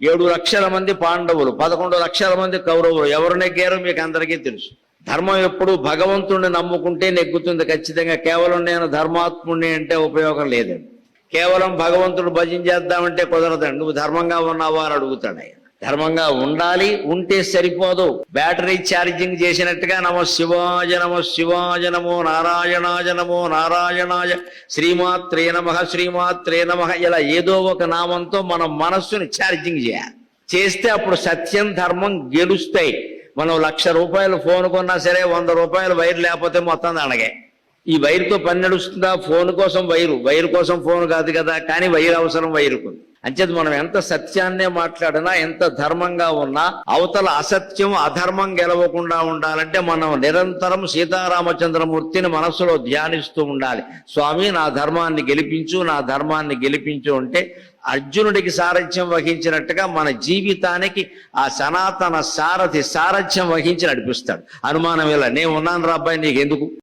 7 లక్షల మంది పాండవులు, 11 లక్షల మంది కౌరవులు. ఎవరు నెగ్గారో మీకు అందరికీ తెలుసు. ధర్మం ఎప్పుడు భగవంతుడిని నమ్ముకుంటే నెగ్గుతుంది ఖచ్చితంగా. కేవలం నేను ధర్మాత్ముడిని అంటే ఉపయోగం లేదండి. కేవలం భగవంతుడు భజన చేద్దామంటే కుదరదండి. నువ్వు ధర్మంగా ఉన్నావా అని అడుగుతాడు ఆయన. ధర్మంగా ఉండాలి, ఉంటే సరిపోదు. బ్యాటరీ ఛార్జింగ్ చేసినట్టుగా నమో శివాయ నమో శివాయ నమో నారాయణాయ నమో నారాయణాయ శ్రీమాత్రే నమః శ్రీమాత్రే నమః ఇలా ఏదో ఒక నామంతో మనం మనస్సుని ఛార్జింగ్ చేయాలి. చేస్తే అప్పుడు సత్యం ధర్మం గెలుస్తాయి. మనం 1,00,000 రూపాయలు ఫోన్ కొన్నా సరే 100 రూపాయలు వైర్ లేకపోతే మొత్తం దండగే. ఈ వైరుతో పని నడుస్తుందా? ఫోన్ కోసం వైరు కోసం ఫోన్ కాదు కదా. కానీ వైరు అవసరం వైరుకు. అంచేది మనం ఎంత సత్యాన్నే మాట్లాడినా, ఎంత ధర్మంగా ఉన్నా, అవతల అసత్యం అధర్మం గెలవకుండా ఉండాలంటే మనం నిరంతరం సీతారామచంద్రమూర్తిని మనస్సులో ధ్యానిస్తూ ఉండాలి. స్వామి నా ధర్మాన్ని గెలిపించు, నా ధర్మాన్ని గెలిపించు అంటే అర్జునుడికి సారథ్యం వహించినట్టుగా మన జీవితానికి ఆ సనాతన సారథి సారథ్యం వహించి నడిపిస్తాడు. అనుమానం ఇలా నేను ఉన్నాను రా అబ్బాయి నీకెందుకు.